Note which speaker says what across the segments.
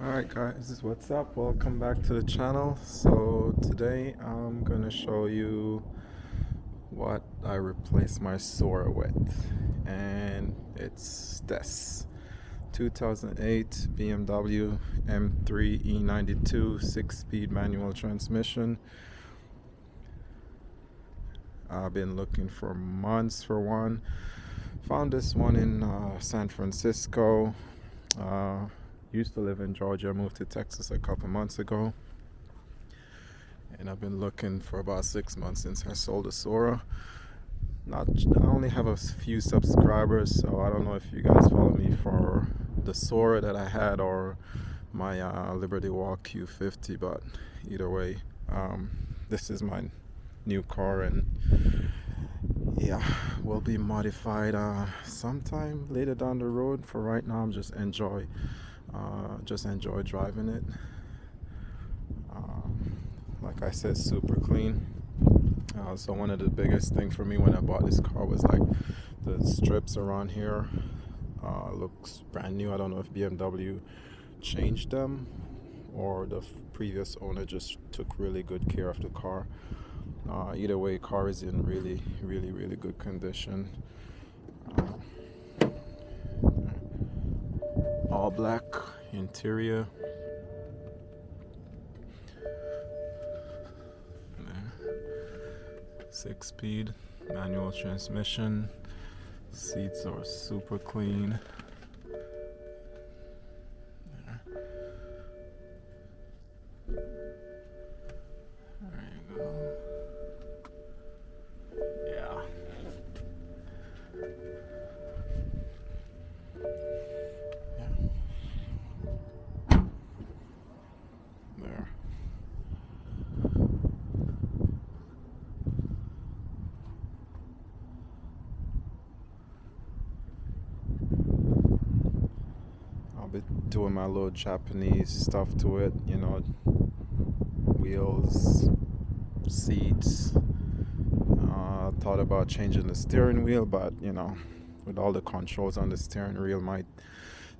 Speaker 1: Alright guys, what's up? Welcome back to the channel. So today I'm gonna show you what I replaced my Soarer with, and it's this 2008 BMW M3 E92 6-speed manual transmission. I've been looking for months for one. Found this one in San Francisco. Used to live in Georgia, moved to Texas a couple months ago, and I've been looking for about 6 months since I sold the Soarer. I only have a few subscribers, so I don't know if you guys follow me for the Soarer that I had or my Liberty Walk Q50, but either way, this is my new car, and yeah, will be modified sometime later down the road. For right now, I'm just enjoy driving it. Like I said, super clean. So one of the biggest things for me when I bought this car was like the strips around here. Looks brand new. I don't know if BMW changed them or the previous owner just took really good care of the car. Either way, car is in really good condition. All black interior. 6-speed manual transmission. Seats are super clean. There you go. Yeah. There. I'll be doing my little Japanese stuff to it, you know, wheels, seats. Thought about changing the steering wheel, but you know, with all the controls on the steering wheel might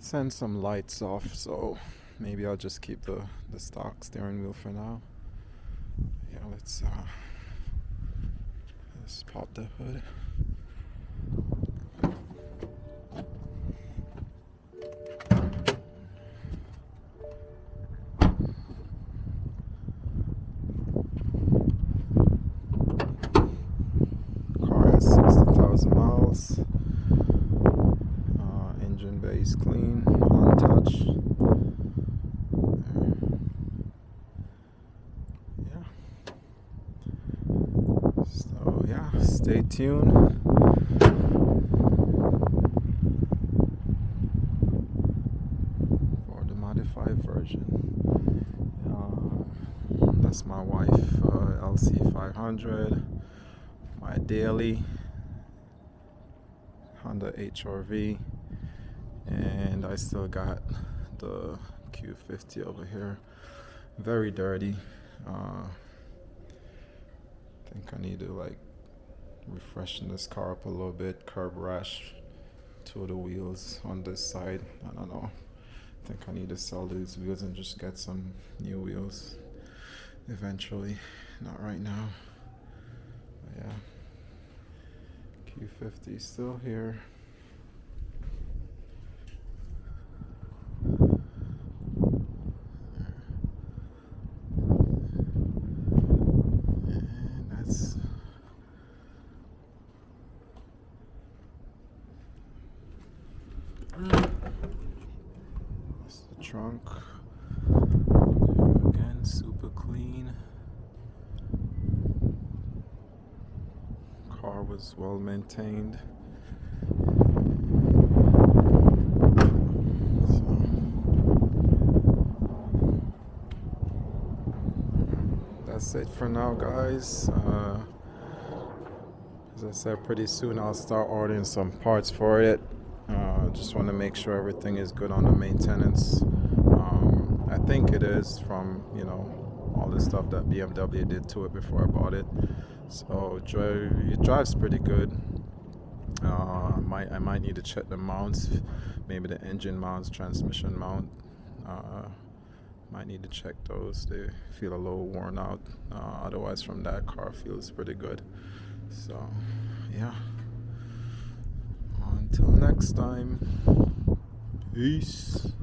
Speaker 1: send some lights off, so maybe I'll just keep the stock steering wheel for now. Yeah, let's pop the hood. Car has 60,000 miles. Engine bay is clean, untouched. Yeah. So yeah, stay tuned. For the modified version. That's my wife, LC500, my daily Honda HRV, and I still got the Q50 over here. Very dirty. Think I need to like refreshen this car up a little bit. Curb rash, two of the wheels on this side. I don't know. I think I need to sell these wheels and just get some new wheels eventually. Not right now. But yeah. Q50 still here. And that's the trunk. There again, super clean. Car was well maintained. That's it for now, guys. As I said, pretty soon I'll start ordering some parts for it. Just want to make sure everything is good on the maintenance. I think it is, from you know all the stuff that BMW did to it before I bought it. So it drives pretty good. I might need to check the mounts, maybe the engine mounts, transmission mount. Might need to check those. They feel a little worn out. Otherwise, from that car, feels pretty good. So, yeah. Until next time, peace.